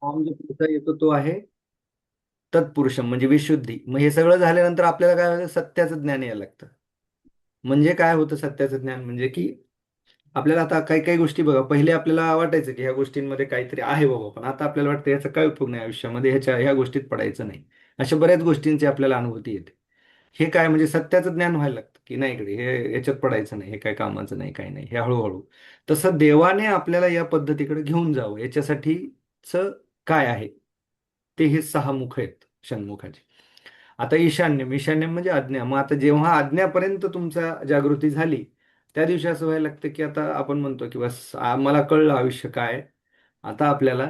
ओम जो पुढचा येतो तो आहे तत्पुरुषम म्हणजे विशुद्धी. मग हे सगळं झाल्यानंतर आपल्याला काय होतं, सत्याचं ज्ञान यायला लागतं. म्हणजे काय होतं सत्याचं ज्ञान, म्हणजे की आपल्याला आता काही काही गोष्टी बघा, पहिले आपल्याला वाटायचं की ह्या गोष्टींमध्ये काहीतरी आहे बाबा, पण आता आपल्याला वाटतं याचा काय उपयोग नाही आयुष्यामध्ये, ह्या गोष्टीत पडायचं नाही. अशा बऱ्याच गोष्टींची आपल्याला अनुभूती येते. हे काय म्हणजे सत्याचं ज्ञान व्हायला लागतं की नाही, इकडे हे याच्यात पडायचं नाही, हे काय कामाचं नाही, काही नाही, हे हळूहळू. तसं देवाने आपल्याला या पद्धतीकडे घेऊन जावं याच्यासाठीच काय आहे, ते हे सहा मुख आहेत षण्मुखाचे. आता ईशान्यम म्हणजे आज्ञा. मग आता जेव्हा आज्ञापर्यंत तुमचा जागृती झाली, त्या दिवशी असं व्हायला लागतं की आता आपण म्हणतो की बस मला कळलं आयुष्य काय आहे. आता आपल्याला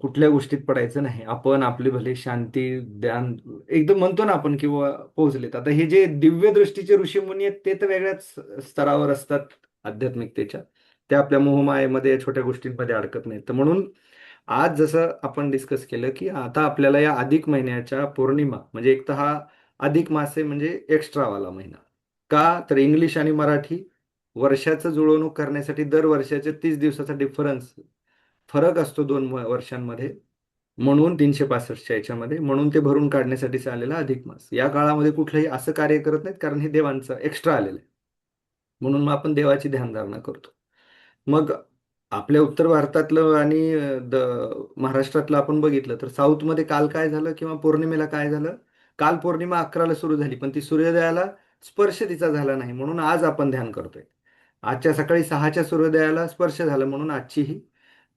कुठल्या गोष्टीत पडायचं नाही, आपण आपली भले शांती ध्यान एकदम म्हणतो ना आपण, किंवा पोहोचलेत. आता हे जे दिव्य दृष्टीचे ऋषीमुनी आहेत ते तर वेगळ्याच स्तरावर असतात आध्यात्मिकतेच्या. ते आपल्या मोहमायेमध्ये छोट्या गोष्टींमध्ये अडकत नाहीत. तर म्हणून आज जसं आपण डिस्कस केलं की आता आपल्याला या अधिक महिन्याच्या पौर्णिमा, म्हणजे एक तर हा अधिक मास आहे म्हणजे एक्स्ट्रावाला महिना. का तर इंग्लिश आणि मराठी वर्षाचं जुळवणूक करण्यासाठी दर वर्षाचे 30 दिवसाचा फरक असतो दोन वर्षांमध्ये. म्हणून 365च्या याच्यामध्ये, म्हणून ते भरून काढण्यासाठीच आलेला अधिक मास. या काळामध्ये कुठलंही असं कार्य करत नाहीत, कारण हे देवांचं एक्स्ट्रा आलेलं आहे. म्हणून मग आपण देवाची ध्यानधारणा करतो. मग आपल्या उत्तर भारतातलं आणि महाराष्ट्रातलं आपण बघितलं तर साऊथमध्ये काल काय झालं किंवा पौर्णिमेला काय झालं. काल पौर्णिमा 11ला सुरू झाली, पण ती सूर्योदयाला स्पर्श तिचा झाला नाही, म्हणून आज आपण ध्यान करतोय. आजच्या सकाळी 6च्या सूर्योदयाला स्पर्श झाला, म्हणून आजची ही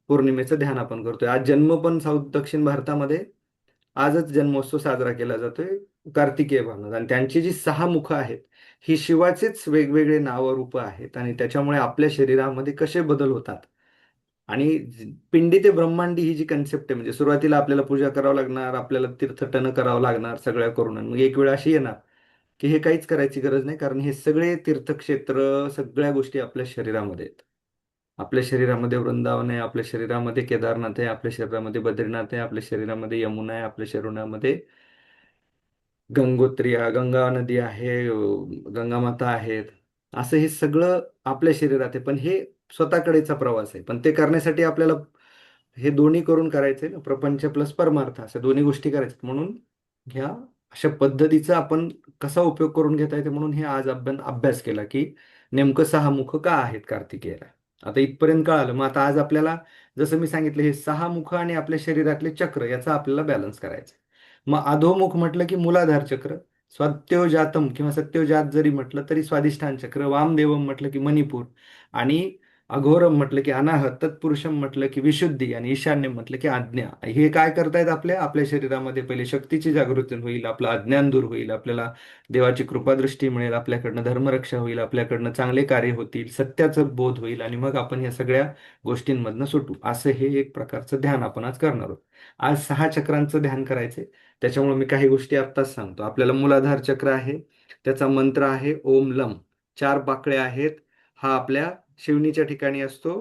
पौर्णिमेचं ध्यान आपण करतोय. आज जन्म पण साऊथ दक्षिण भारतामध्ये आजच जन्मोत्सव साजरा केला जातोय कार्तिकेय भावनात. आणि त्यांची जी सहा मुखं आहेत, ही शिवाचेच वेगवेगळे नाव रूप आहेत, आणि त्याच्यामुळे आपल्या शरीरामध्ये कसे बदल होतात. आणि पिंडी ते ब्रह्मांडी ही जी कन्सेप्ट आहे, म्हणजे सुरुवातीला आपल्याला पूजा करावं लागणार, आपल्याला तीर्थटन करावं लागणार सगळ्या करून, आणि मग एक वेळ अशी येणार की हे काहीच करायची गरज नाही, कारण हे सगळे तीर्थक्षेत्र सगळ्या गोष्टी आपल्या शरीरामध्ये आहेत. आपल्या शरीरामध्ये वृंदावन आहे, आपल्या शरीरामध्ये केदारनाथ आहे, आपल्या शरीरामध्ये बद्रीनाथ आहे, आपल्या शरीरामध्ये यमुना आहे, आपल्या शरीरामध्ये गंगोत्री गंगा नदी आहे, गंगामाता आहेत. असं हे सगळं आपल्या शरीरात आहे, पण हे स्वतःकडेचा प्रवास आहे. पण ते करण्यासाठी आपल्याला हे दोन्ही करून करायचंय ना, प्रपंच प्लस परमार्थ, अशा दोन्ही गोष्टी करायच्यात. म्हणून ह्या अशा पद्धतीचा आपण कसा उपयोग करून घेता येते, म्हणून हे आज आपण अभ्यास केला की नेमकं सहा मुख का आहेत कार्तिकेयला. आता इथपर्यंत कळालं. मग आता आज आपल्याला जसं मी सांगितलं, हे सहा मुख आणि आपल्या शरीरातले चक्र याचा आपल्याला बॅलन्स करायचा. मग अधोमुख म्हटलं की मूलाधार चक्र, सत्योजातम किंवा सत्योजात जरी म्हटलं तरी स्वादिष्ठान चक्र, वामदेवम म्हटलं की मणिपूर, आणि अघोरम म्हटलं की अनाहत, तत्पुरुषम म्हटलं की विशुद्धी, आणि ईशान्यम म्हटलं की आज्ञा. हे काय करतायत, आपल्या आपल्या शरीरामध्ये पहिले शक्तीची जागृती होईल, आपलं अज्ञान दूर होईल, आपल्याला देवाची कृपादृष्टी मिळेल, आपल्याकडनं धर्मरक्षा होईल, आपल्याकडनं चांगले कार्य होतील, सत्याचं बोध होईल, आणि मग आपण या सगळ्या गोष्टींमधनं सुटू. असं हे एक प्रकारचं ध्यान आपण आज करणार आहोत. आज सहा चक्रांचं ध्यान करायचंय. त्याच्यामुळे मी काही गोष्टी आत्ताच सांगतो. आपल्याला मूलाधार चक्र आहे, त्याचा मंत्र आहे ओम लम. चार पाकळ्या आहेत. हा आपल्या शिवणीच्या ठिकाणी असतो,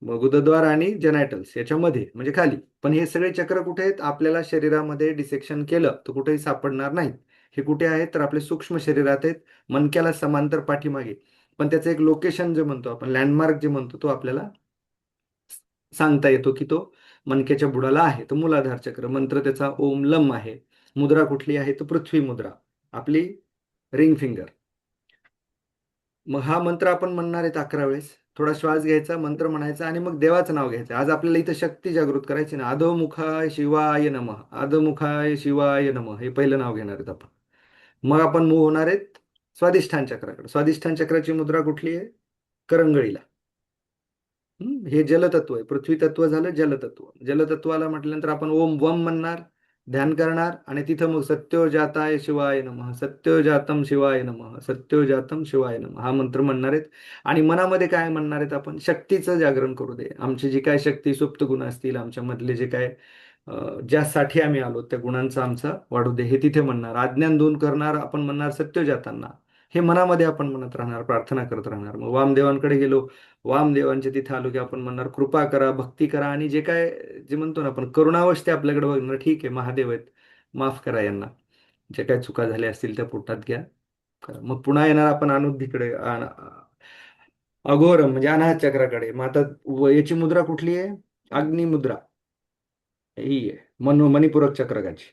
मग गुदद्वार आणि जेनायटल्स याच्यामध्ये म्हणजे खाली. पण हे सगळे चक्र कुठे आहेत, आपल्याला शरीरामध्ये डिसेक्शन केलं तर कुठेही सापडणार नाहीत. हे कुठे आहेत तर आपल्या सूक्ष्म शरीरात आहेत, मणक्याला समांतर पाठीमागे. पण त्याचं एक लोकेशन जे म्हणतो आपण, लँडमार्क जे म्हणतो, तो आपल्याला सांगता येतो की तो मणक्याच्या बुडाला आहे. तो मूलाधार चक्र. मंत्र त्याचा ओम लम आहे. मुद्रा कुठली आहे, तर पृथ्वी मुद्रा, आपली रिंग फिंगर. मग हा मंत्र आपण म्हणणार आहेत 11 वेळेस. थोडा श्वास घ्यायचा, मंत्र म्हणायचा, आणि मग देवाचं नाव घ्यायचं. आज आपल्याला इथं शक्ती जागृत करायची ना. अधोमुखाय शिवाय नमः, अधोमुखाय शिवाय नमः, हे पहिलं नाव घेणार आहेत आपण. मग आपण मूव्ह होणार आहेत स्वादिष्ठान चक्राकडे. स्वादिष्ठान चक्राची मुद्रा कुठली आहे, करंगळीला. हे जलतत्व आहे. पृथ्वी तत्व झालं जलतत्व. जलतत्वाला म्हटल्यानंतर आपण ओम वम म्हणणार, ध्यान करणार, आणि तिथं मग सत्योजाताय शिवाय नमः, सत्योजातम शिवाय नमः, सत्योजातम शिवाय नमः हा मंत्र म्हणणार आहेत. आणि मनामध्ये काय म्हणणार आहेत आपण, शक्तीचं जागरण करू दे. आमची जी काय शक्ती सुप्त गुण असतील, आमच्यामधले जे काय ज्यासाठी आम्ही आलो त्या गुणांचा आमचा वाढू दे, हे तिथे म्हणणार. अज्ञान दूर करणार आपण म्हणणार सत्योजातांना. हे मनामध्ये आपण म्हणत राहणार, प्रार्थना करत राहणार. मग वामदेवांकडे गेलो, वामदेवांच्या तिथे आलो की आपण म्हणणार कृपा करा, भक्ती करा, आणि जे काय जे म्हणतो ना आपण करुणावश ते आपल्याकडे बघणार. ठीक आहे, महादेव आहेत, माफ करा यांना, जे काही चुका झाल्या असतील त्या पोटात घ्या, करा. मग पुन्हा येणार आपण अनुद्धीकडे, अघोरम म्हणजे अनाहत चक्राकडे. मग आता याची मुद्रा कुठली आहे, अग्निमुद्रा. ही आहे मणिपूरक चक्रगाची.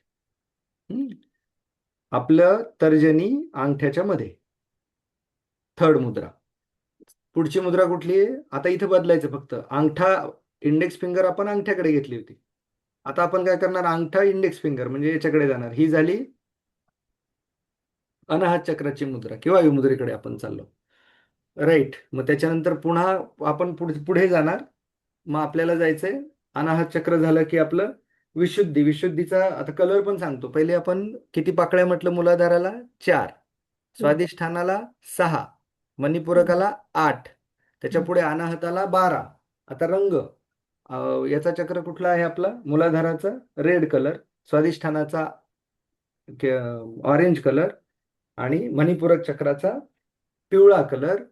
हम्म. आपलं तर्जनी अंगठ्याच्या मध्ये. थर्ड मुद्रा. पुढची मुद्रा कुठली आहे? आता इथं बदलायचं फक्त अंगठा. इंडेक्स फिंगर आपण अंगठ्याकडे घेतली होती. आता आपण काय करणार? अंगठा इंडेक्स फिंगर म्हणजे याच्याकडे जाणार. ही झाली अनाहत चक्राची मुद्रा किंवा मुद्रेकडे आपण चाललो. राईट. मग त्याच्यानंतर पुन्हा आपण पुढे पुढे जाणार. मग आपल्याला जायचंय. अनाहत चक्र झालं की आपलं विशुद्धी. विशुद्धीचा आता कलर पण सांगतो. पहिले आपण किती पाकळ्या म्हटलं मूलाधाराला? 4. स्वादिष्ठानाला 6. मणिपूरकाला 8. त्याच्या पुढे अनाहताला 12. आता रंग. याचा चक्र कुठला आहे आपला? मूलाधाराचा रेड कलर, स्वादिष्ठानाचा ऑरेंज कलर आणि मणिपूरक चक्राचा पिवळा कलर.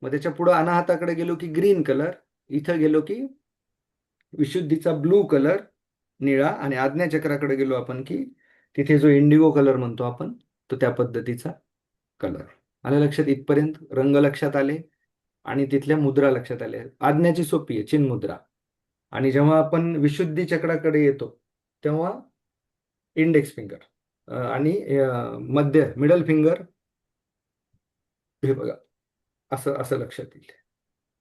मग त्याच्या पुढे अनाहताकडे गेलो की ग्रीन कलर. इथं गेलो की विशुद्धीचा ब्लू कलर, निळा. आणि आज्ञाचक्राकडे गेलो आपण की तिथे जो इंडिगो कलर म्हणतो आपण, तो त्या पद्धतीचा कलर. आलं लक्षात? इथपर्यंत रंग लक्षात आले आणि तिथल्या मुद्रा लक्षात आल्या. आज्ञाची सोपी आहे, चिन्मुद्रा. आणि जेव्हा आपण विशुद्धी चक्राकडे येतो तेव्हा इंडेक्स फिंगर आणि मध्य मिडल फिंगर. हे बघा, असं असं लक्षात येईल.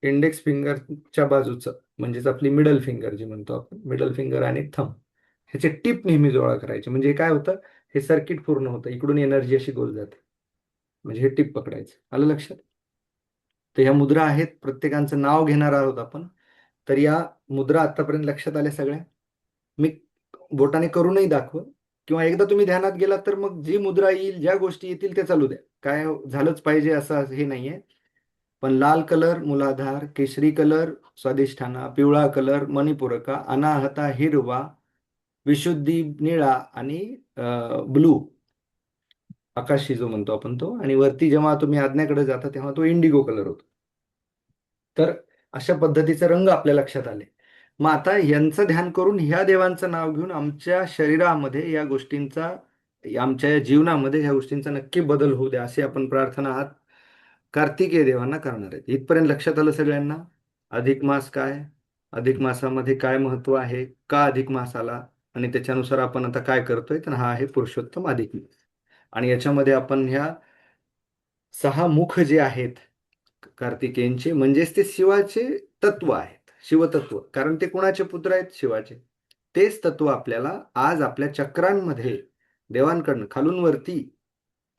इंडेक्स फिंगरच्या बाजूचं म्हणजेच आपली मिडल फिंगर जी म्हणतो आपण, मिडल फिंगर आणि थंब ह्याचे टिप नेहमी जोळा करायचे. म्हणजे काय होतं? हे सर्किट पूर्ण होतं. इकडून एनर्जी अशी गोल जाते. म्हणजे हे टिप पकडायचं. आलं लक्षात? तर ह्या मुद्रा आहेत. प्रत्येकांचं नाव घेणार आहोत आपण. तर या मुद्रा आतापर्यंत लक्षात आल्या सगळ्या. मी बोटाने करूनही दाखव, किंवा एकदा तुम्ही ध्यानात गेलात तर मग जी मुद्रा येईल, ज्या गोष्टी येतील ते चालू द्या. काय झालंच पाहिजे असं हे नाहीये. पण लाल कलर मूलाधार, केशरी कलर स्वादिष्ठाना, पिवळा कलर मणिपूरका, अनाहता हिरवा, विशुद्धी निळा आणि ब्लू आकाशी जो म्हणतो आपण तो. आणि वरती जेव्हा तुम्ही आज्ञाकडे जाता तेव्हा तो इंडिगो कलर होतो. तर अशा पद्धतीचे रंग आपल्या लक्षात आले. मग आता यांचं ध्यान करून ह्या देवांचं नाव घेऊन आमच्या शरीरामध्ये या गोष्टींचा, आमच्या या जीवनामध्ये ह्या गोष्टींचा नक्की बदल होऊ द्या, अशी आपण प्रार्थना आहात कार्तिकेय देवांना करणार आहेत. इथपर्यंत लक्षात आलं सगळ्यांना? अधिक मास काय, अधिक मासामध्ये काय महत्व आहे, का अधिक मास आला, आणि त्याच्यानुसार आपण आता काय करतोय? तर हा आहे पुरुषोत्तम अधिक मास. आणि याच्यामध्ये आपण ह्या 6 मुख जे आहेत कार्तिकेयांचे, म्हणजेच ते शिवाचे तत्व आहेत. शिवतत्व. कारण ते कोणाचे पुत्र आहेत? शिवाचे. तेच तत्व आपल्याला आज आपल्या चक्रांमध्ये देवांकडनं खालून वरती,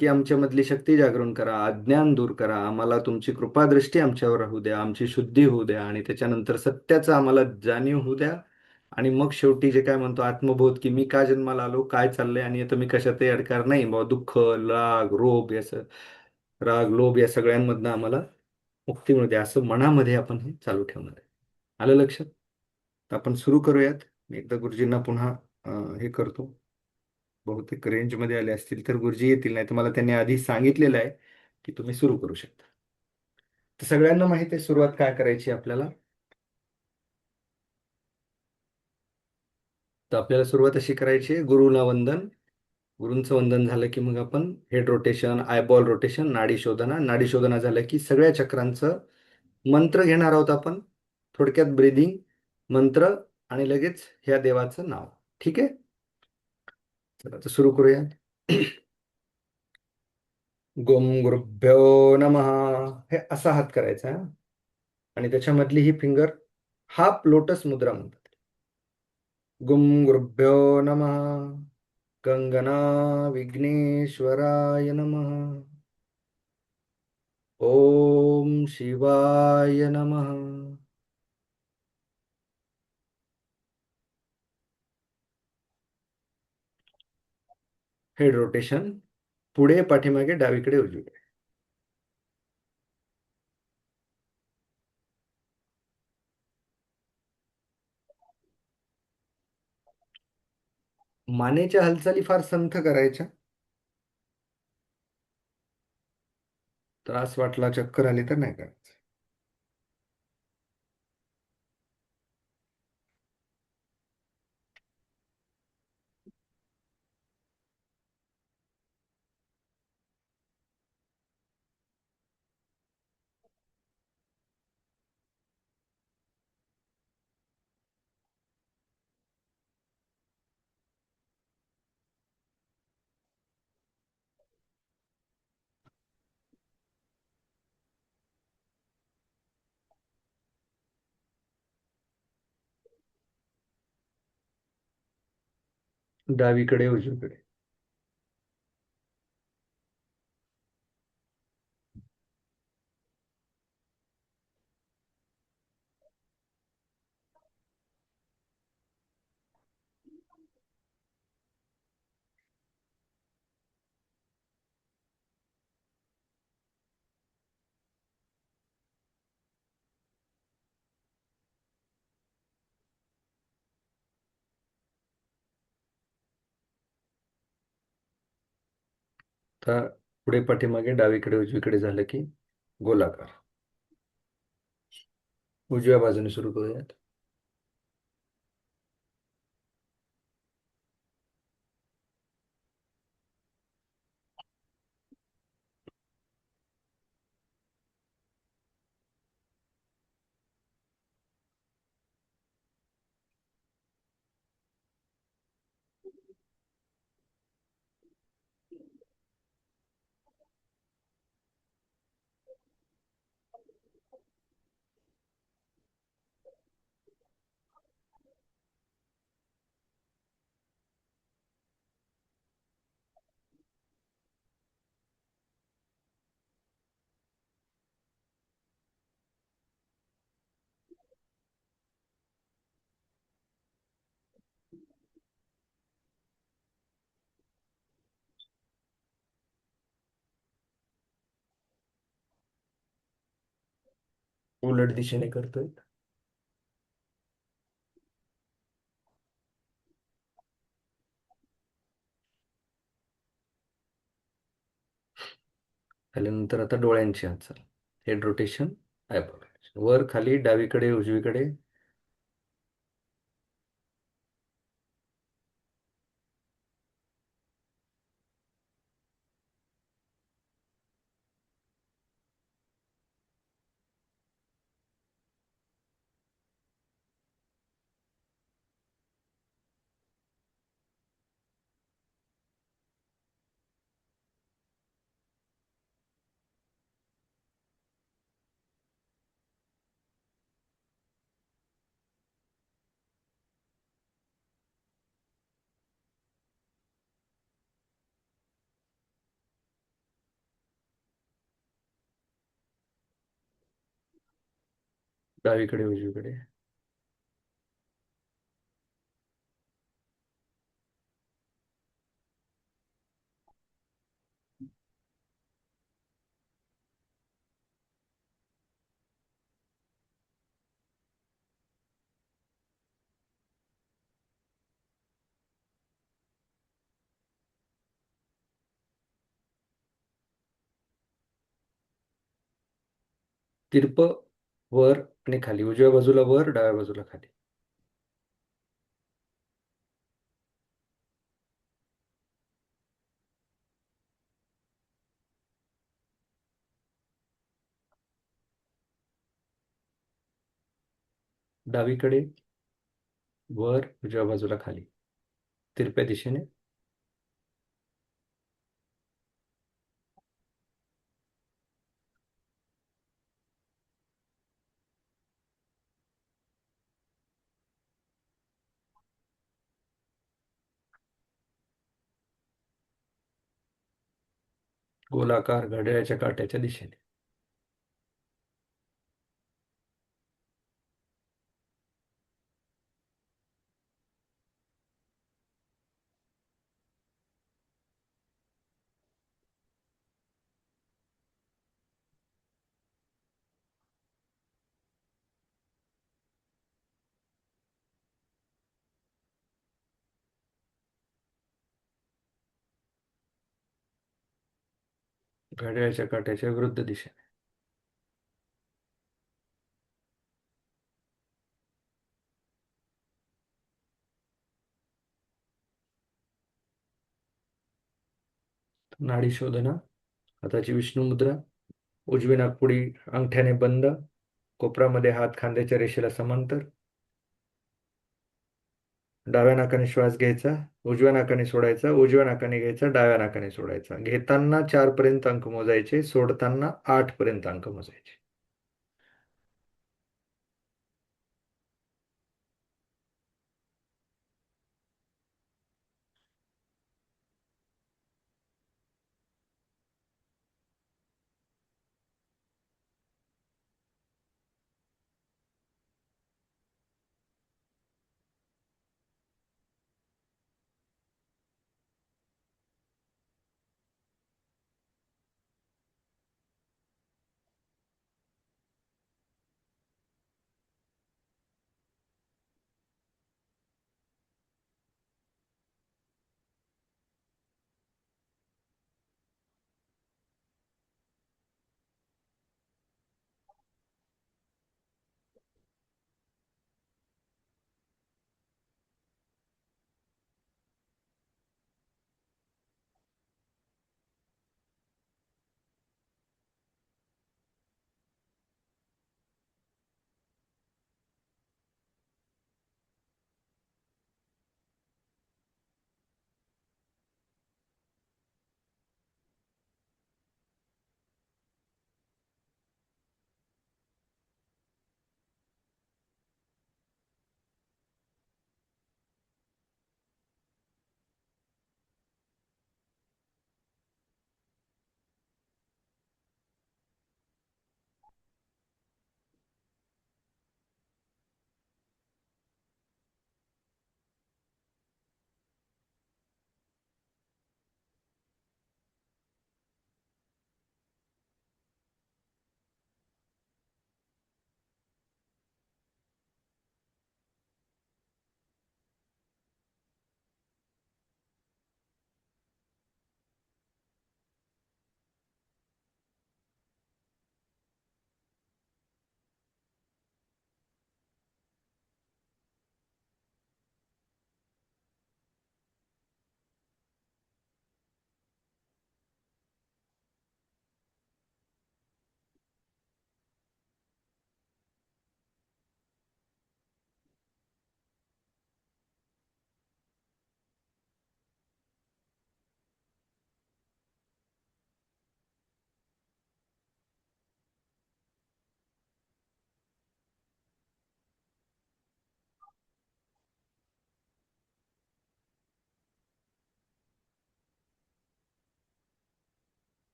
की आमच्यामधली शक्ती जागृत करा, अज्ञान दूर करा, आम्हाला तुमची कृपादृष्टी आमच्यावर राहू द्या, आमची शुद्धी होऊ द्या, आणि त्याच्यानंतर सत्याचं आम्हाला जाणीव होऊ द्या. आणि मग शेवटी जे काय म्हणतो आत्मबोध, की मी का जन्माला आलो, काय चाललंय, आणि आता मी कशातही अडकार नाही बाबा. दुःख, राग लोभ या सगळ्यांमधनं आम्हाला मुक्ती मिळते, असं मनामध्ये आपण हे चालू ठेवणार आहे. आलं लक्षात? तर आपण सुरू करूयात. मी एकदा गुरुजींना पुन्हा हे करतो. बहुतेक रेंजमध्ये आले असतील तर गुरुजी येतील, नाही तर मला त्यांनी आधी सांगितलेलं आहे की तुम्ही सुरू करू शकता. तर सगळ्यांना माहिती आहे सुरुवात काय करायची आपल्याला. तर आपल्याला सुरुवात अशी करायची आहे, गुरुला वंदन. गुरूंचं वंदन झालं की मग आपण हेड रोटेशन, आयबॉल रोटेशन, नाडी शोधना. नाडी शोधना झालं की सगळ्या चक्रांचं मंत्र घेणार आहोत आपण. थोडक्यात ब्रीदिंग, मंत्र, आणि लगेच ह्या देवाचं नाव. ठीक आहे? चला तर सुरू करूया. गोम गुरुभ्यो नमः. हे असा हात करायचा हा. आणि त्याच्यामधली ही फिंगर हाफ लोटस मुद्रा म्हणतात. गुम गुरुभ्यो नमः. गंगना विघ्नेश्वराय नमः. ओम शिवाय नमः. हेड रोटेशन, पुढे पाठीमागे डावीकडे उजवीकडे. मानेच्या हालचाली फार संथ करायच्या. त्रास वाटला, चक्कर आली तर नाही करायचं. डावीकडे उजवीकडे. आता पुढे पाठीमागे डावीकडे उजवीकडे झालं की गोलाकार. उजव्या बाजूने सुरू करूयात. उलट दिशेने करतोय. त्यानंतर आता डोळ्यांची हालचाल. Head rotation, eyebrow rotation. वर खाली डावीकडे उजवीकडे. डावीकडे उजवीकडे. तिरप वर आणि खाली. उजव्या बाजूला वर, डाव्या बाजूला खाली. डावीकडे वर, उजव्या बाजूला खाली. तिरप्या दिशेने. गोलाकार घड्याळाच्या काट्याच्या दिशेने. घड्याळाच्या काट्याच्या विरुद्ध दिशेने. नाडी शोधना. हाताची विष्णू मुद्रा. उजवी नाकपुडी अंगठ्याने बंद. कोपरामध्ये हात खांद्याच्या रेषेला समांतर. डाव्या नाकाने श्वास घ्यायचा, उजव्या नाकाने सोडायचा, उजव्या नाकाने घ्यायचा, डाव्या नाकाने सोडायचा. घेताना 4 पर्यंत अंक मोजायचे, सोडताना 8 पर्यंत अंक मोजायचे.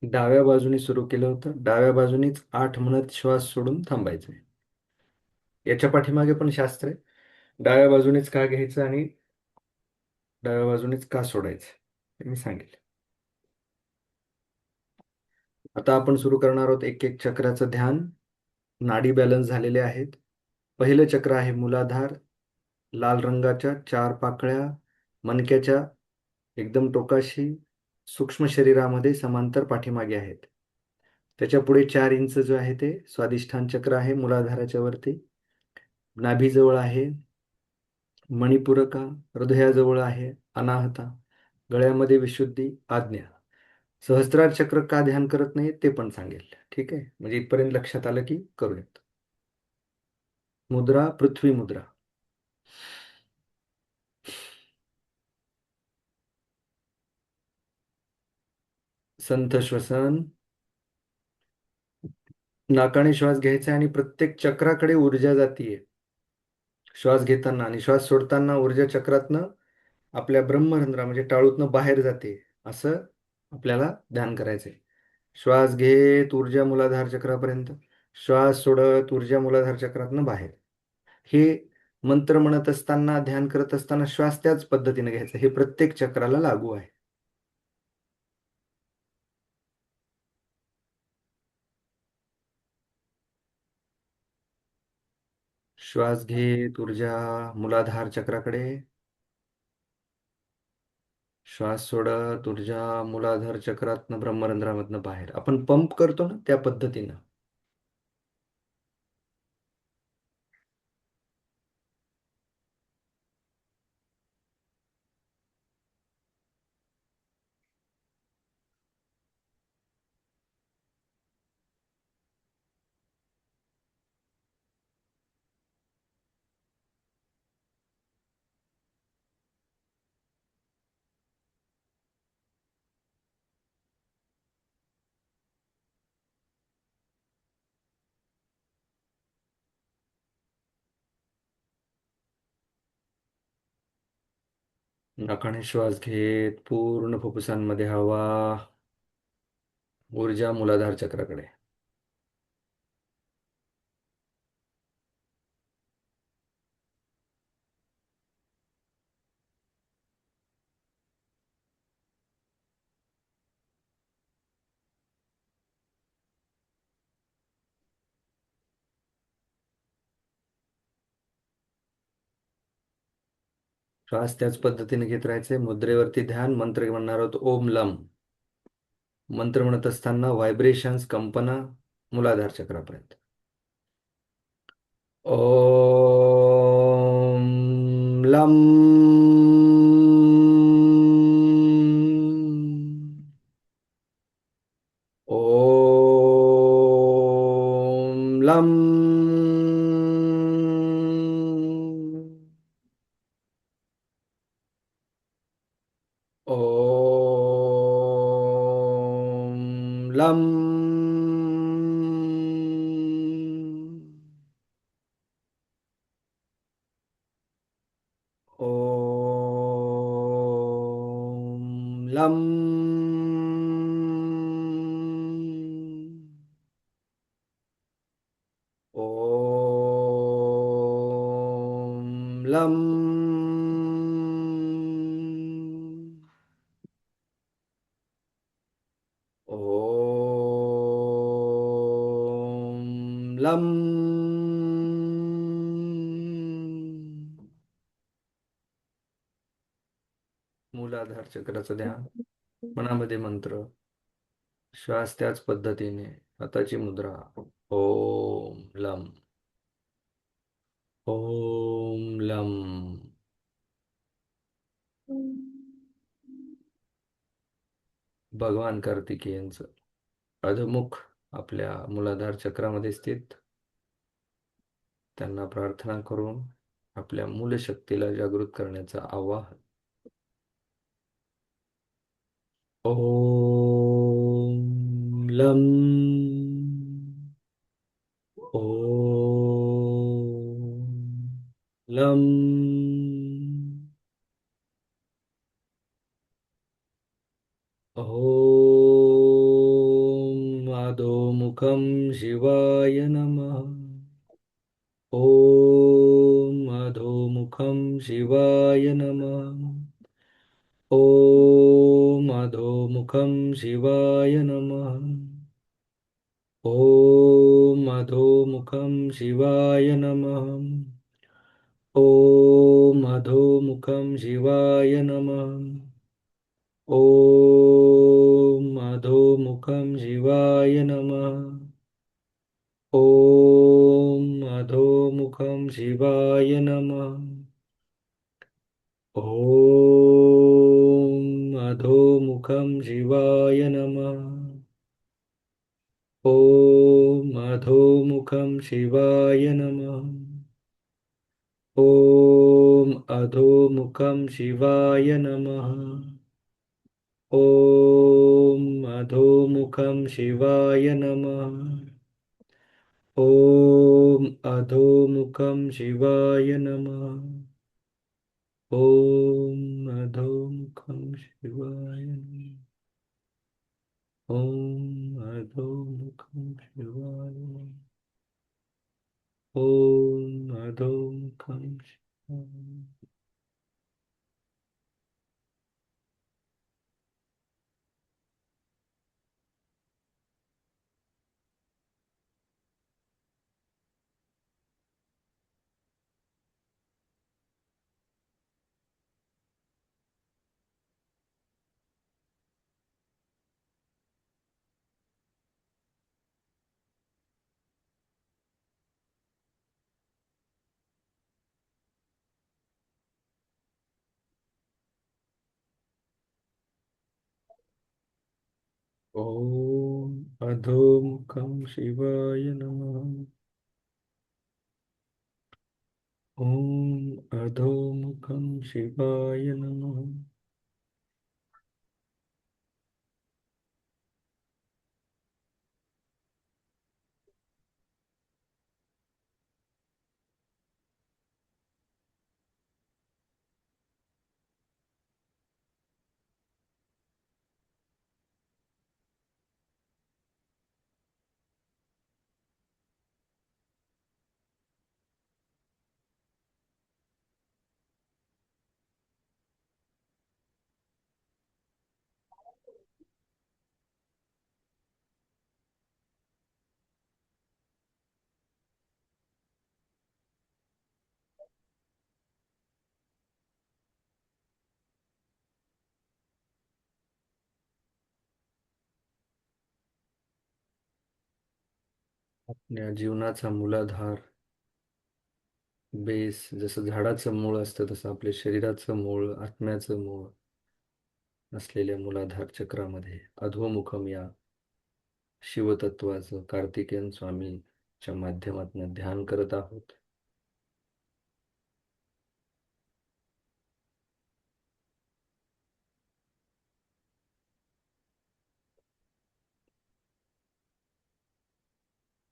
डाव्या बाजूनी सुरू केलं होतं, डाव्या बाजूनीच 8 म्हणत श्वास सोडून थांबायचं. याच्या पाठीमागे पण शास्त्र आहे. डाव्या बाजूनेच का घ्यायचं आणि डाव्या बाजूनेच का सोडायचं हे मी सांगेल. आता आपण सुरू करणार आहोत एक एक चक्राचं ध्यान. नाडी बॅलन्स झालेले आहेत. पहिलं चक्र आहे मूलाधार. लाल रंगाच्या 4 पाकळ्या मणक्याच्या एकदम टोकाशी सूक्ष्म शरीरामध्ये समांतर पाठीमागे आहेत. त्याच्या पुढे 4 इंच जो आहे ते स्वादिष्ठान चक्र आहे मूलाधाराच्या वरती. नाभीजवळ आहे मणिपूरका, हृदयाजवळ आहे अनाहता, गळ्यामध्ये विशुद्धी आज्ञा. सहस्त्रार चक्र का ध्यान करत नाही ते पण सांगेल. ठीक आहे, म्हणजे इथपर्यंत लक्षात आलं की करूयात. मुद्रा, पृथ्वी मुद्रा. संथ श्वसन. नाकाने श्वास घ्यायचा आणि प्रत्येक चक्राकडे ऊर्जा जातीये. श्वास घेताना आणि श्वास सोडताना ऊर्जा चक्रातनं आपल्या ब्रह्मरंध्रा म्हणजे टाळूतनं बाहेर जाते. असं आपल्याला ध्यान करायचंय. श्वास घेत ऊर्जा मूलाधार चक्रापर्यंत, श्वास सोडत ऊर्जा मूलाधार चक्रातनं बाहेर. हे मंत्र म्हणत असताना ध्यान करत असताना श्वास त्याच पद्धतीने घ्यायचा. हे प्रत्येक चक्राला लागू आहे. श्वास घेत ऊर्जा मूलाधार चक्राकडे, श्वास सोडत ऊर्जा मूलाधार चक्रातनं ब्रह्मरंध्रामधनं बाहेर. आपण पंप करतो ना त्या पद्धतीनं. नाकाने श्वास घेत पूर्ण फुफ्फुसांमध्ये हवा ऊर्जा मूलाधार चक्राकडे. श्वास त्याच पद्धतीने घेत राहायचे. मुद्रेवरती ध्यान. मंत्र म्हणणार आहोत ओम लम. मंत्र म्हणत असताना व्हायब्रेशन्स कंपना मूलाधार चक्रापर्यंत. ओम लम. ओम लम. ओम लम. ओम लम. ओम लम. ओम लम. मूलाधार चक्राचं ध्यान. मनामध्ये मंत्र. श्वास त्याच पद्धतीने. हाताची मुद्रा. ओम लम. ओम लम. भगवान कार्तिकेयांचं अधोमुख आपल्या मूलाधार चक्रामध्ये स्थित. त्यांना प्रार्थना करून आपल्या मूलशक्तीला जागृत करण्याचं आवाहन. ओम लम. ओम लम. ओम अधोमुखं शिवाय नमः. ॐ अधोमुखं शिवाय नमः. ॐ अधोमुखं शिवाय नमः. ॐ अधोमुखं शिवाय नमः. ॐ अधोमुखं शिवाय नमः. ॐ अधोमुखं शिवाय नमः. ॐ अधोमुखं शिवाय नमः. ॐ अधोमुखं शिवाय नमः. ॐ अधोमुखं शिवाय नमः. ॐ अधोमुखं शिवाय नमः. ॐ अधोमुखं शिवाय नमः. ॐ अधोमुखं शिवाय नमः. ॐ अधोमुखं शिवाय नमः. ॐ अधोमुखं शिवाय नमः. ॐ अधोमुखं शिवाय. ॐ अधोमुखं शिवाय नमः. ॐ अधोमुखं शिवाय नमः. आपल्या जीवनाचा मूलाधार, बेस, जसं झाडाचं मूळ असतं तसं आपल्या शरीराचं मूळ, आत्म्याचं मूळ असलेल्या मूलाधार चक्रामध्ये अधोमुखम या शिवतत्वाचं कार्तिकेयन स्वामीच्या माध्यमातून ध्यान करत आहोत.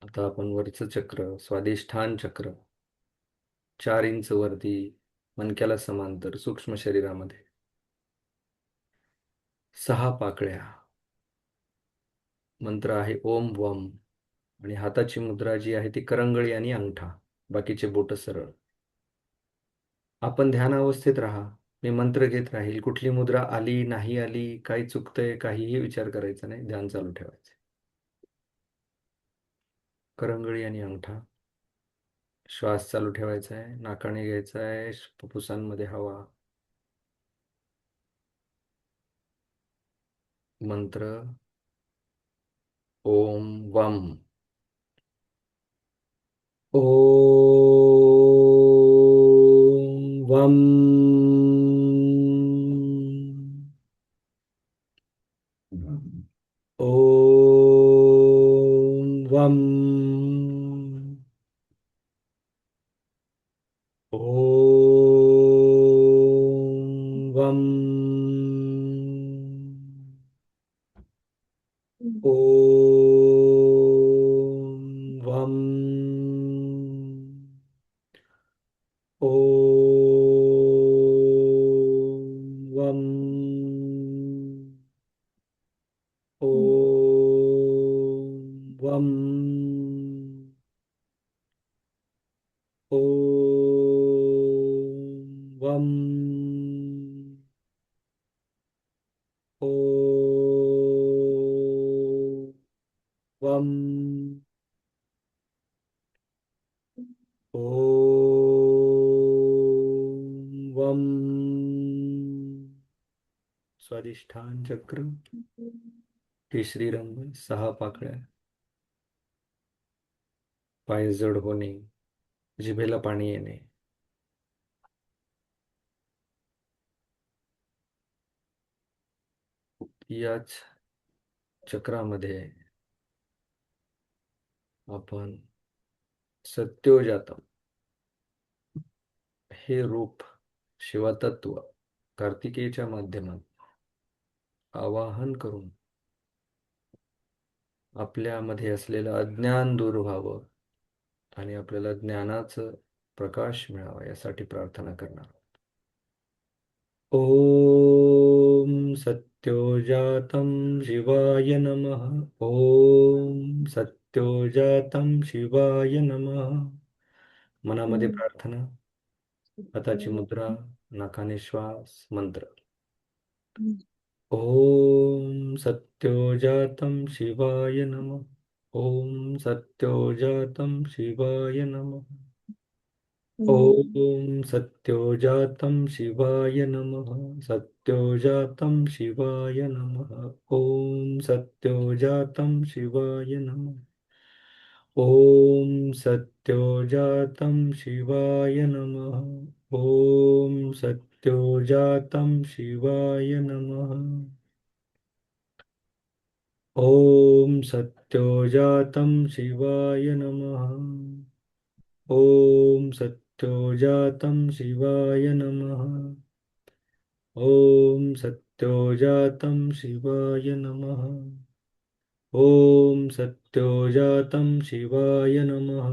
आता आपण वरचं चक्र, स्वादिष्ठान चक्र, 4 इंच वरती मणक्याला समांतर सूक्ष्म शरीरामध्ये 6 पाकळ्या. मंत्र आहे ओम वम. आणि हाताची मुद्रा जी आहे ती करंगळी आणि अंगठा, बाकीचे बोट सरळ. आपण ध्यान अवस्थेत राहा. मी मंत्र घेत राहील. कुठली मुद्रा आली नाही आली, काही चुकतंय, काहीही विचार करायचा नाही. ध्यान चालू ठेवायचे. करंगळी आणि अंगठा. श्वास चालू ठेवायचा आहे. नाकाने घ्यायचा आहे. फुफ्फुसांमध्ये हवा. मंत्र ओम वम. ओम वम. ओम वम. ओम वम. ओम वम. ओम वम. ओम वम ओ वम ओ वम ओ वम स्वादिष्ठान चक्र केशरी रंग, 6 पाकळ्या, पाय जड होणे, जिभेला पाणी येणे. याच चक्रामध्ये आपण सत्योजात हे रूप शिवतत्व कार्तिकेयच्या माध्यमात आवाहन करून आपल्यामध्ये असलेलं अज्ञान दूर व्हावं आणि आपल्याला ज्ञानाचं प्रकाश मिळावा यासाठी प्रार्थना करणार. ओम सत्योजातं शिवाय नमः. ओम सत्योजातं शिवाय नमः. मनामध्ये प्रार्थना, हाताची मुद्रा, नाकाने श्वास, मंत्र. ओम सत्योजातं शिवाय नमः. ओम सत्योजातं शिवाय नमः. ओम सत्योजातं शिवाय नमः. सत्योजातं शिवाय नमः. ओम सत्योजातं शिवाय नमः. ओम सत्योजातं शिवाय नमः. ओम सत्योजातं शिवाय नमः. ओम सत्योजातं शिवाय नमः. ओम सत्योजातं शिवाय नमः. ओम सत्योजातं शिवाय नमः. ओम सत्योजातं शिवाय नमः.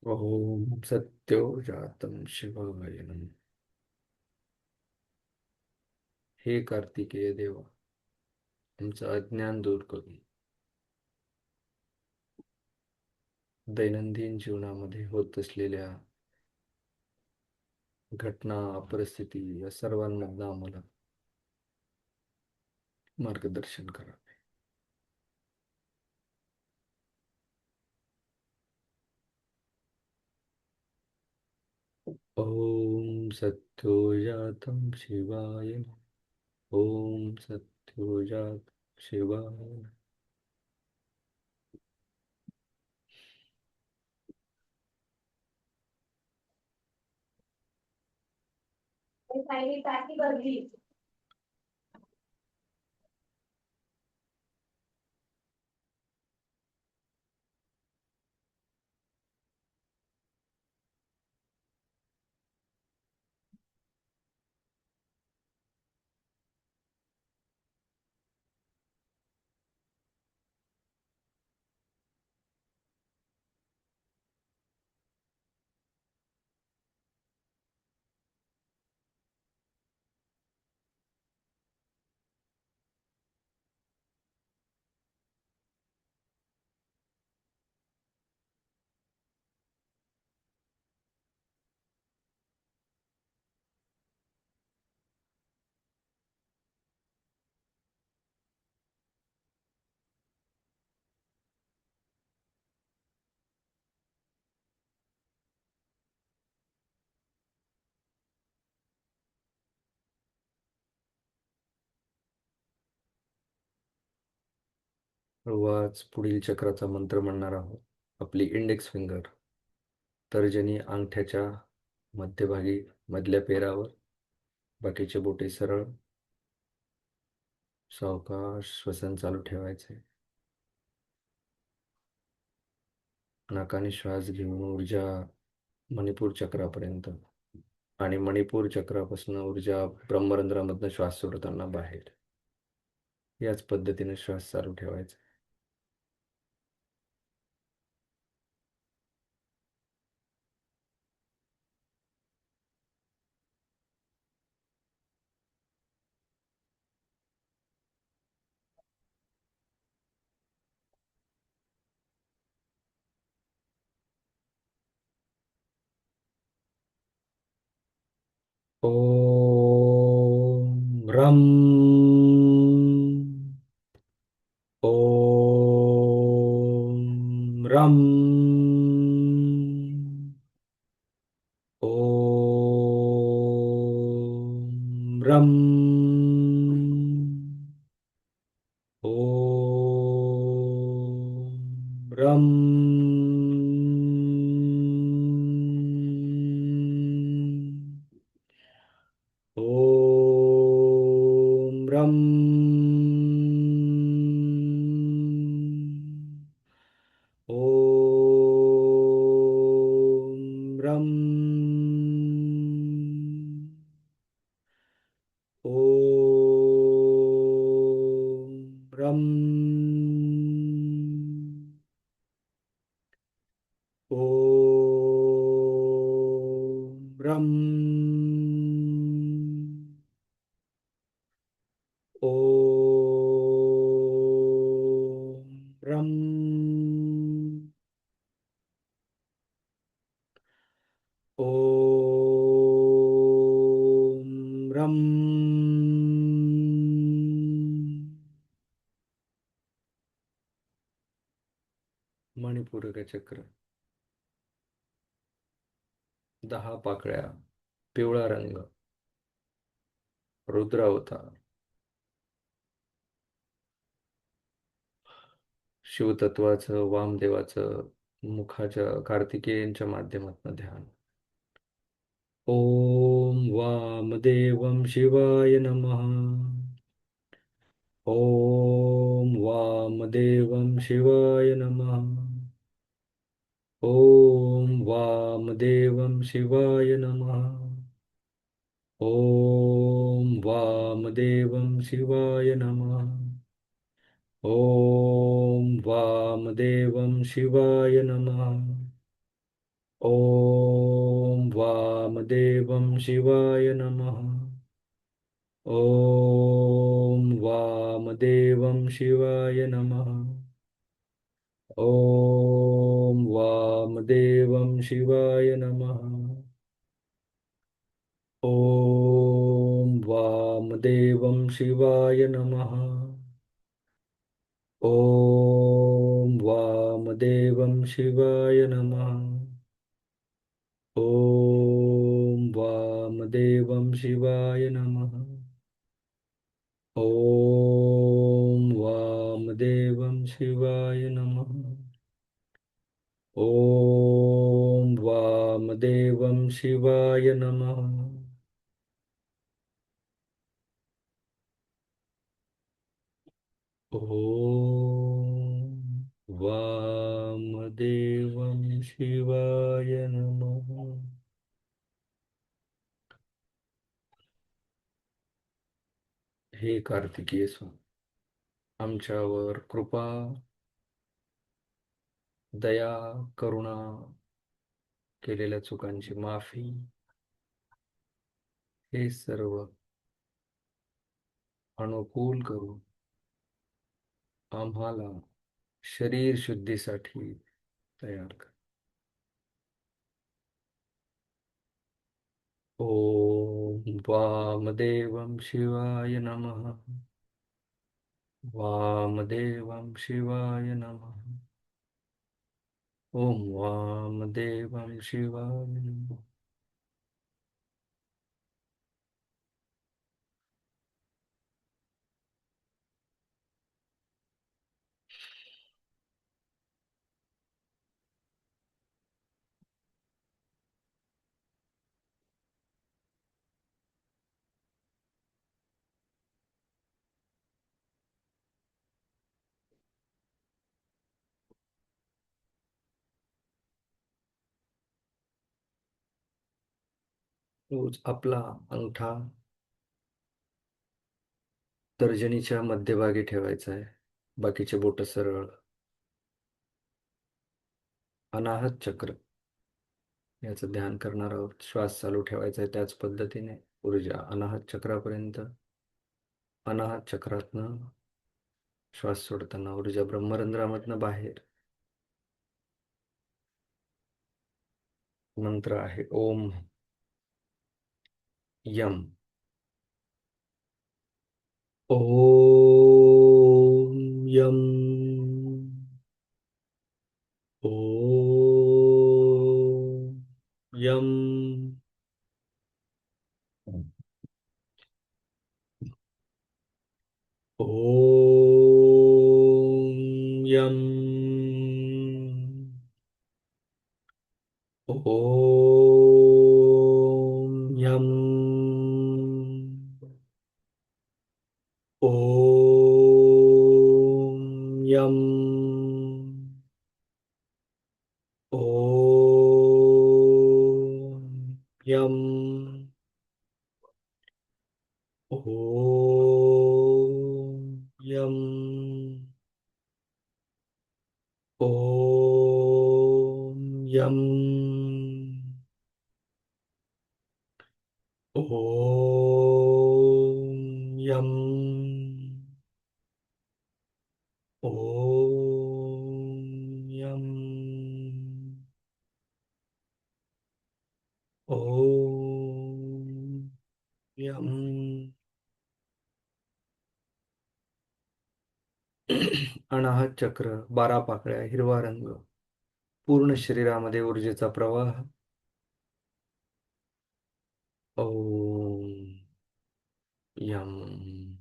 ओम सत्योजातं शिवाय नमः. हे कार्तिकेय देवा, आमचं अज्ञान दूर करून दैनंदिन जीवनामध्ये होत असलेल्या घटना, परिस्थिती या सर्वांमधनं आम्हाला मार्गदर्शन करा. ओम सत्योजातं शिवाय नमः. ओम सत्योजात शिवाय नमः. वाच पुढील चक्राचा मंत्र म्हणणार आहोत. आपली इंडेक्स फिंगर तर्जनी अंगठ्याच्या मध्यभागी मधल्या पेरावर, बाकीचे बोटे सरळ, सावकाश श्वसन चालू ठेवायचे. नाकाने श्वास घेऊन ऊर्जा मणिपूर चक्रापर्यंत आणि मणिपूर चक्रापासून ऊर्जा ब्रह्मरंध्रामधनं श्वास सोडताना बाहेर. याच पद्धतीने श्वास चालू ठेवायचा. ओम रम. ओम रम. ओम रम. ओम रम. ओम रम. ओम रम. ओम रम. ओम रम. ओम रम. ओम रम. मणिपूरक चक्र 10 पाकळ्या, पिवळा रंग, रुद्रावतार, शिवतत्वाचं, वामदेवाचं, मुखाच्या कार्तिकेयांच्या माध्यमातून ध्यान. ओम वामदेवम शिवाय नमः. ओम वामदेवम शिवाय नमः. ओम वामदेवम शिवाय नमः. ओम वामदेवम शिवाय नमः. ओम वामदेवम शिवाय नमः. ओम वामदेवम शिवाय नमः. ओम वामदेवम शिवाय नमः. ओम वामदेवम शिवाय नमः. ओम वामदेवम शिवाय नमः. ओम वामदेवम शिवाय नमः. ओम वामदेवम शिवाय नमः. ओम वामदेवम शिवाय नमः. ओम वामदेवम शिवाय नमः. ओम वामदेवम शिवाय नमः. हे कार्तिकेय स्वामी, आमच्यावर कृपा, दया, करुणा, केलेल्या चुकांची माफी, हे सर्व अनुकूल करून आम्हाला शरीर शुद्धीसाठी तयार कर. ओम वामदेवम शिवाय नमः. वामदेवम शिवाय नमः. ओम वामदेवम शिवाय नमः. रोज आपला अंगठा तर्जनीच्या मध्यभागी ठेवायचा आहे. बाकीचे बोट सरळ. अनाहत चक्र याचं ध्यान करणार आहोत. श्वास चालू ठेवायचा आहे त्याच पद्धतीने. ऊर्जा अनाहत चक्रापर्यंत. अनाहत चक्रातनं श्वास सोडताना ऊर्जा ब्रह्मरंध्रामधनं बाहेर. मंत्र आहे ओम यम. ओम यम. ओम यम. ओम यम. ओम यम. ओम यम. ओम यम. ओम यम. ओम यम. ओम यम. ओम यम. ओम यम. अनाहत चक्र 12 पाकळ्या, हिरवा रंग. पूर्ण शरीरामध्ये ऊर्जेचा प्रवाह. ओम यम.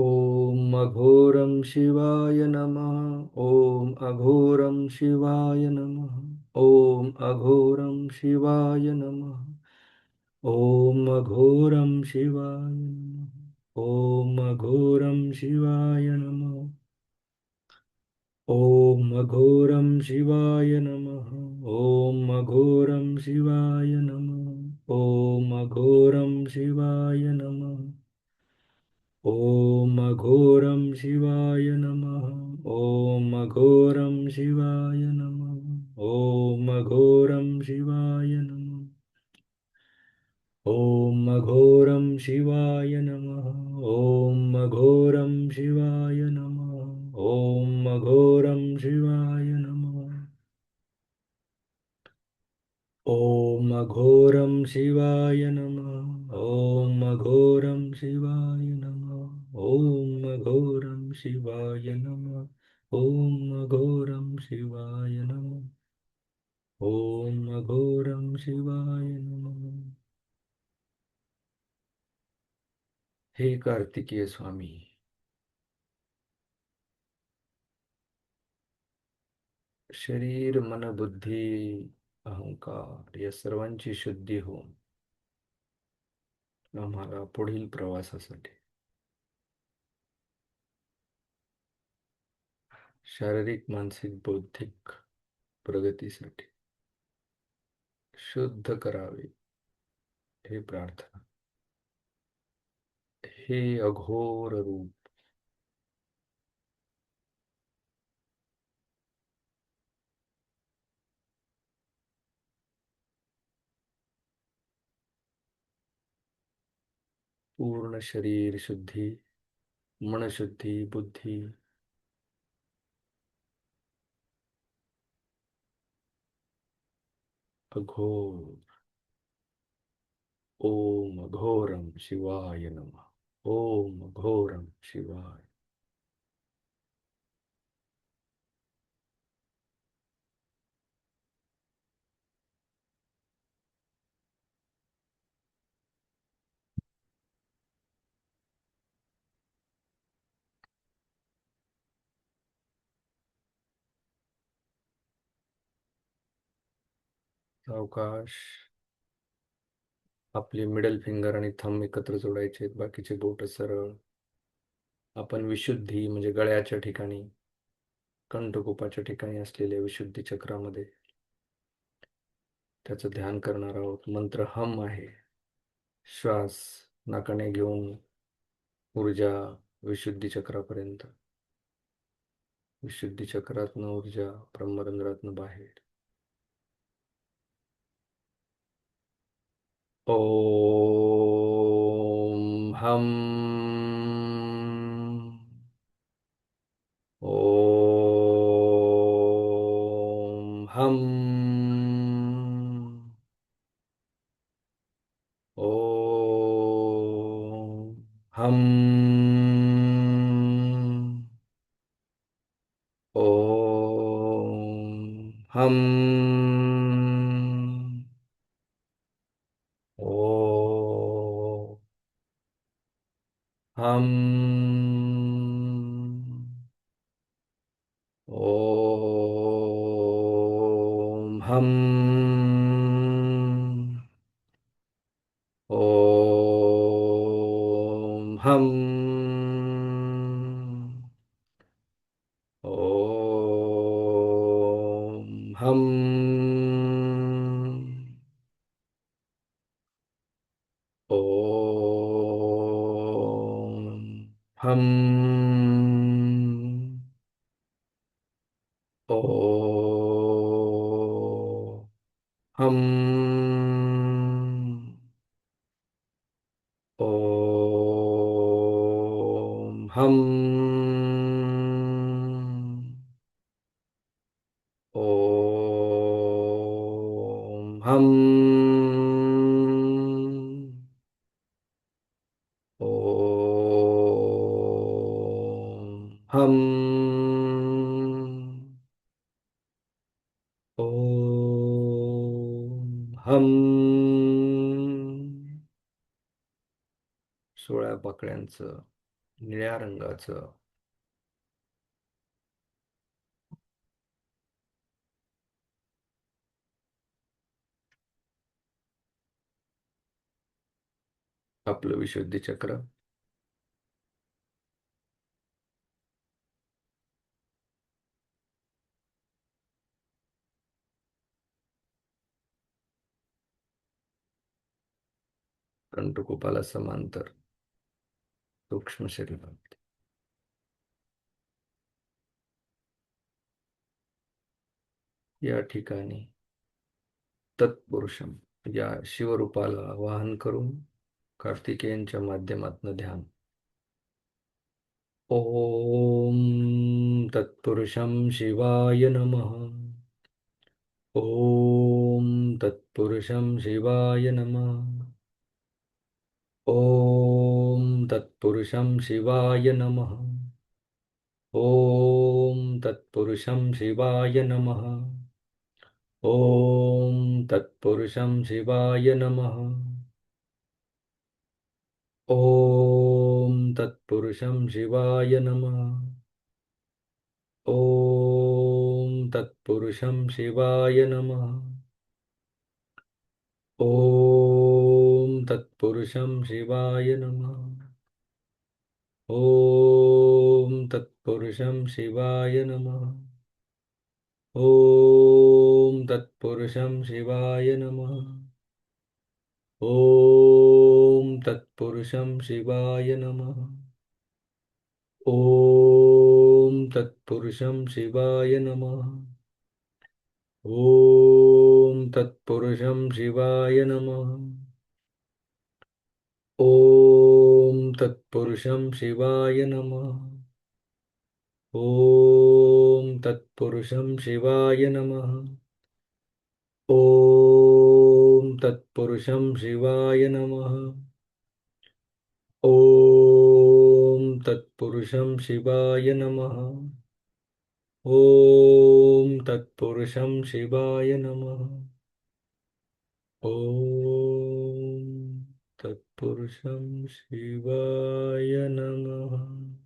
ओम अघोरम शिवाय नमः. ओम अघोरम शिवाय नमः. ओम अघोरम शिवाय नमः. ओम अघोरम शिवाय नमः. ओम अघोरम शिवाय नमः. ओम अघोरम शिवाय नमः. ओम अघोरम शिवाय नमः. ओम अघोरम शिवाय नमः. ओम अघोरम शिवाय नमः. ओम अघोरम शिवाय नमः. ओम अघोरम शिवाय नमः. ओम अघोरम शिवाय नमः. ओम अघोरम शिवाय नमः. ओम अघोरम शिवाय नमः. ओम अघोरम शिवाय नमः. ओम अघोरम शिवाय नमः. ओम अघोरम शिवाय नमः. ओम अघोरम शिवाय नमः. ओम अघोरम शिवाय नमः. हे कार्तिकेय स्वामी, शरीर मन बुद्धी अहंकार या सर्वांची शुद्धी होऊन आम्हाला पुढील प्रवासासाठी, शारीरिक मानसिक बौद्धिक प्रगतीसाठी शुद्ध करावे हे प्रार्थना. हे अघोर रूप पूर्ण शरीर शुद्धी, मन शुद्धी, बुद्धी अघोर. ओम अघोरम शिवाय नमः. ओम अघोरम शिवाय. अवकाश. आपली मिडल फिंगर आणि थंब एकत्र जोडायचे आहेत, बाकीचे बोट सरळ. आपण विशुद्धी म्हणजे गळ्याच्या ठिकाणी, कंठकुपाच्या ठिकाणी असलेल्या विशुद्धी चक्रामध्ये त्याचं ध्यान करणार आहोत. मंत्र हम आहे. श्वास नाकाने घेऊन ऊर्जा विशुद्धी चक्रापर्यंत, विशुद्धी चक्रातनं ऊर्जा ब्रह्मरंध्रातनं बाहेर. ओम हम. ओम हम. ओम हम. ओम हम. ओ हम. ओम हम. ओम हम. ओम हम. ओम हम. ओ हम. ओम हम. ओम हम. ओम हम. ओम हम. 16 पाकळ्यांचं निळ्या रंगाचं आपलं विशुद्धी चक्र. कंठकुपाला समांतर सूक्ष्म शरीरात या ठिकाणी तत्पुरुषम या शिवरूपाला वाहन करून कार्तिकेयांच्या माध्यमातून ध्यान. ओम तत्पुरुषं शिवाय नमः. ओम तत्पुरुषं शिवाय नमः. ओम तत्पुरुषं शिवाय नमः. ओम तत्पुरुषं शिवाय नमः. ओम तत्पुरुषं शिवाय नमः. ओम तत्पुरुषं शिवाय नमः. ओम तत्पुरुषं शिवाय नमः. ओम तत्पुरुषं शिवाय नमः. ओम तत्पुरुषं शिवाय नमः. ओम तत्पुरुषं शिवाय नमः. ओम तत्पुरुषं शिवाय नमः. ओम तत्पुरुषं शिवाय नमः. ओम तत्पुरुषं शिवाय नमः. ओम तत्पुरुषं शिवाय नमः. ओम तत्पुरुषं शिवाय नमः. ओम तत्पुरुषं शिवाय नमः. ओम तत्पुरुषं शिवाय नमः. ओम तत्पुरुषं शिवाय नमः. ओम तत्पुरुषं शिवाय नमः.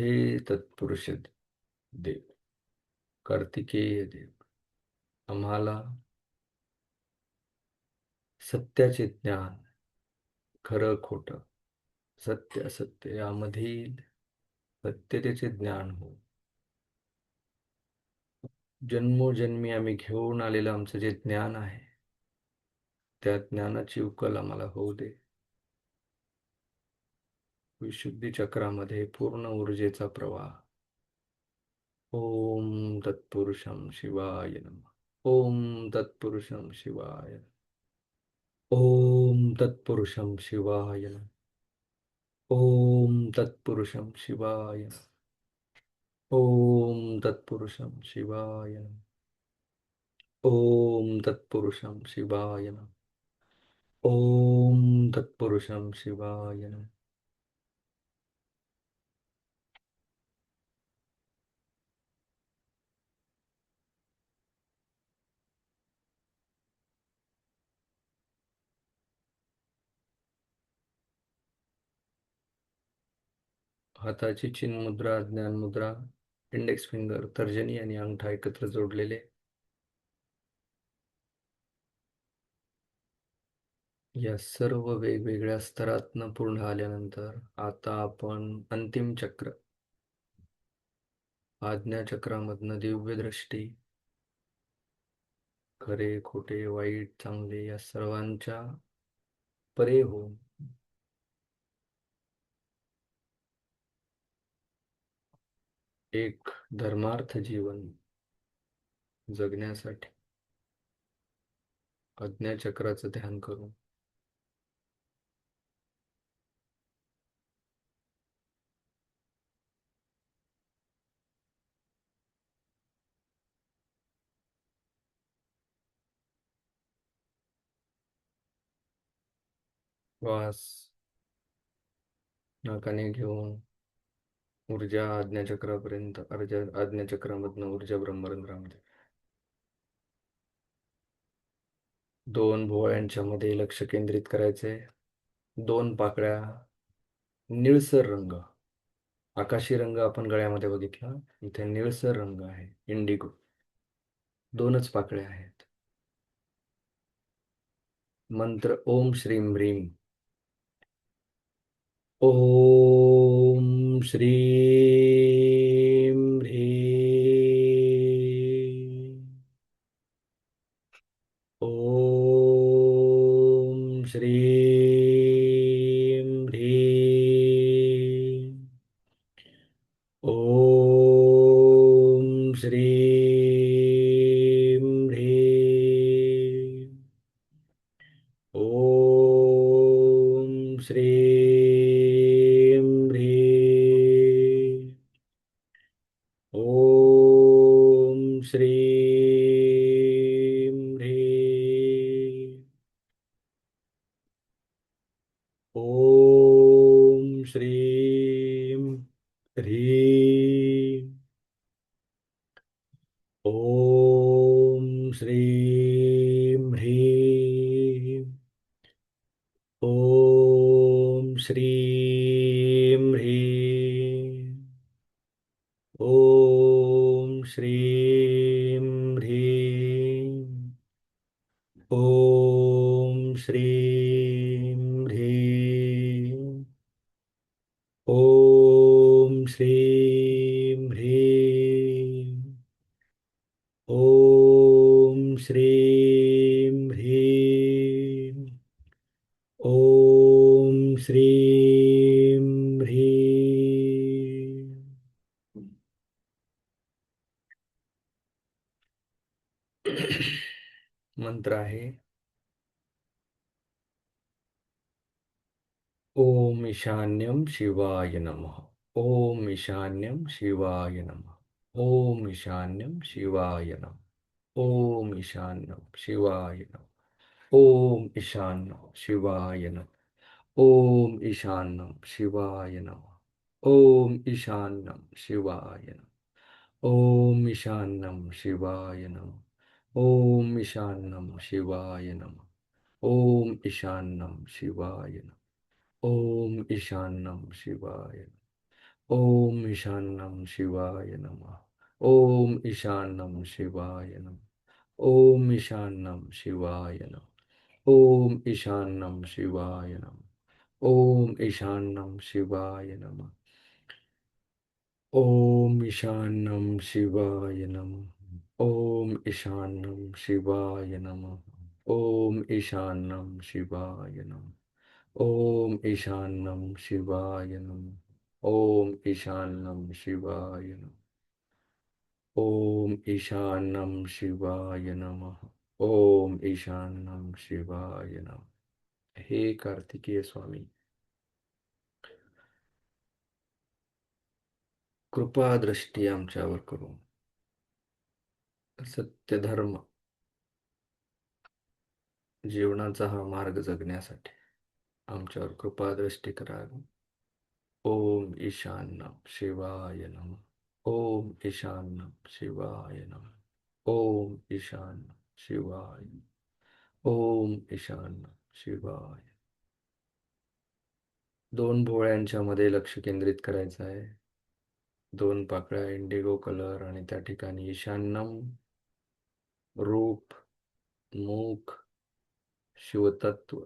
हे तत्पुरुष देव, कार्तिकेय देव, आम्हाला सत्याचे ज्ञान, खरं खोटं, सत्य असत्य यामधील सत्यतेचे ज्ञान हो. जन्मोजन्मी आम्ही घेऊन आलेलं आमचं जे ज्ञान आहे, त्या ज्ञानाची उकल आम्हाला होऊ दे. विशुद्धी चक्रामध्ये पूर्ण ऊर्जेचा प्रवाह. ओम तत्पुरुषं शिवाय नमः. ओम तत्पुरुषं शिवाय नमः. ओम तत्पुरुषं शिवाय नमः. ओम तत्पुरुषं शिवाय नमः. ओम तत्पुरुषं शिवाय नमः. ओम तत्पुरुषं शिवाय नमः. ओम तत्पुरुषं शिवाय नमः. हाताची चिन्ह मुद्रा, ज्ञान मुद्रा, इंडेक्स फिंगर, तर्जनी आणि अंगठा एकत्र जोडलेले. या सर्व वेगवेगळ्या स्तरातनं पूर्ण आल्यानंतर आता आपण अंतिम चक्र, आज्ञा चक्रामधनं दिव्य दृष्टी, खरे खोटे वाईट चांगले या सर्वांच्या परे होऊन एक धर्मार्थ जीवन जगण्यासाठी आज्ञाचक्राचं ध्यान करून श्वास नाकाने घेऊन ऊर्जा आज्ञाचक्रापर्यंत, आज्ञाचक्रामधनं ऊर्जा ब्रह्मरंध्रामध्ये, दोन भोवळ्यांच्या मध्ये लक्ष केंद्रित करायचे. दोन पाकळ्या, निळसर रंग, आकाशी रंग आपण गळ्यामध्ये बघितला, इथे निळसर रंग आहे, इंडिगो. दोनच पाकळ्या आहेत. मंत्र ओम श्रीम ह्रीम. ओम श्रीम ह्रीम. ओम श्रीम ह्रीम. ओम श्रीम ह्रीम. ओम श्रीम ह्रीम. ओम श्रीम ह्रीम. ओम श्रीम ह्रीम. ओम श्रीम ह्रीम. ओम श्रीम ह्रीम. ओम श्रीम ह्रीम. ओम श्रीम ह्रीम. ओम श्रीम ह्रीम. ओम श्रीम ह्रीम. ओम श्रीम ह्रीम. मंत्र आहे ओम ईशान्यम शिवाय नमः. ओम ईशान्यम शिवाय नमः. ओम ईशान्यम शिवाय नमः. ओम ईशान्यम शिवाय नमः. ओम ईशान्यम शिवाय नमः. ओम ईशान्यम शिवाय नमः. ओम ईशान्यम शिवाय नमः. ओम ईशान्यम शिवाय नमः. ओम ईशान्यम शिवाय नमः. ओम ईशान्यम शिवाय नमः. ओम ईशान्यम शिवाय नमः. ओम ईशान्यं शिवाय नमः. ओम ईशान्यं शिवाय नमः. ओम ईशान्यं शिवाय नमः. ओम ईशान्यं शिवाय नमः. ओम ईशान्यं शिवाय नमः. ओम ईशान्यं शिवाय नमः. ओम ईशान्यं शिवाय नमः. ओम ईशान्यं शिवाय नमः. ओम ईशान्यं शिवाय नमः. ओम ईशान्यं शिवाय नमः. ओम ईशान्यं शिवाय नमः. ओम ईशान्यं शिवाय नमः. हे कार्तिकेय स्वामी, कृपा दृष्टी आमच्यावर करून सत्य धर्म जीवनाचा हा मार्ग जगण्यासाठी आमच्यावर कृपा दृष्टी करावी. ओम ईशान्यं शिवाय नमः. ओम ईशान्यं शिवाय नमः. ओम ईशान्यं शिवाय. ओम ईशान्यं शिवाय. दोन भोळ्यांच्या मध्ये लक्ष केंद्रित करायचं आहे. दोन पाकळ्या इंडिगो कलर आणि त्या ठिकाणी ईशान्यम रूप मुख शिवतत्व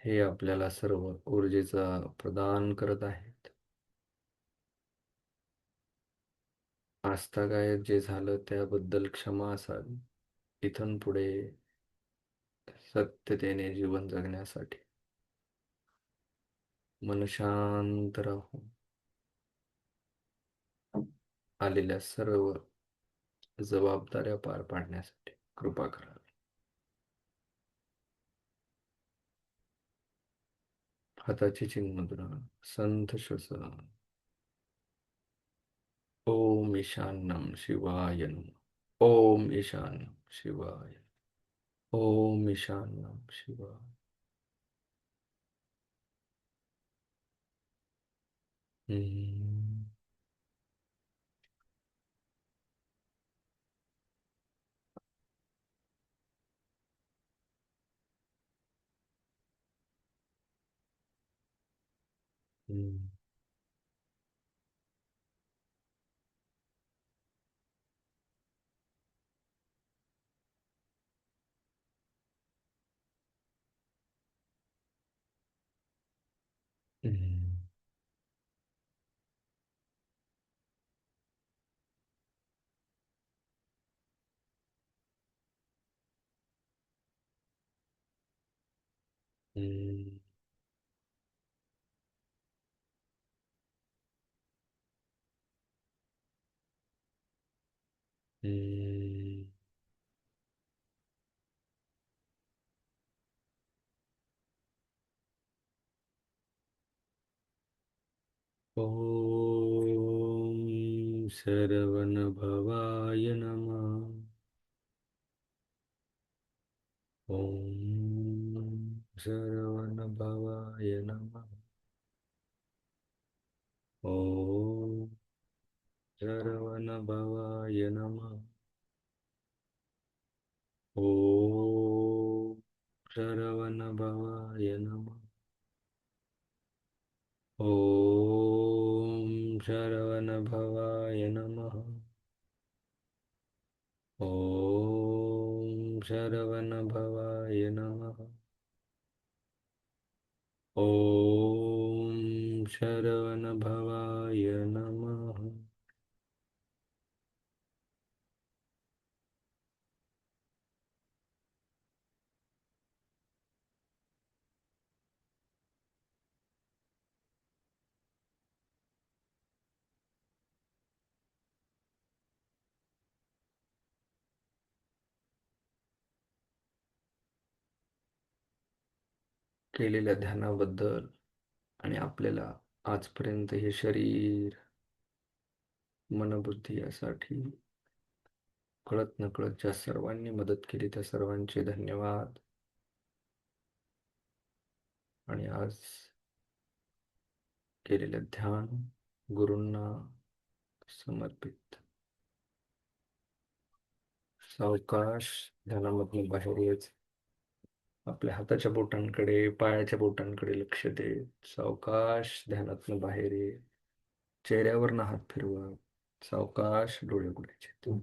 हे आपल्याला सर्व ऊर्जेचा प्रदान करत आहेत. आजतागायत जे झालं त्याबद्दल क्षमा असावी. इथून पुढे सत्यतेने जीवन जगण्यासाठी मन शांत राहून आलेल्या सर्व जबाबदाऱ्या पार पाडण्यासाठी कृपा करावी. हाताची चिन्मुद्रा संथ श्वसन. ओम ईशान्यं शिवाय नमः. ओम ईशान्यं शिवाय. ओम ईशान्यं शिवाय. हम्म. हम्म. हम्म. हम्म. हम्म. ओम शरवणभवाय नमः. ओम शरवणभवाय नमः. ओम शरवणभवाय नमः. ओम शरवणभवाय नमः. ओम शरवणभवाय नमः. ओम शरवणभवाय नमः. ओम शरवणभवाय नमः. केलेल्या ध्यानाबद्दल आणि आपल्याला आजपर्यंत हे शरीर मनबुद्धी यासाठी कळत नकळत ज्या सर्वांनी मदत केली त्या सर्वांचे धन्यवाद. आणि आज केलेले ध्यान गुरूंना समर्पित. सावकाश ध्यानामधून बाहेर यायचे. आपल्या हाताच्या बोटांकडे, पायाच्या बोटांकडे लक्ष दे. सावकाश ध्यानातनं बाहेर ये. चेहऱ्यावरनं हात फिरवा. सावकाश डोळे उघडायचे.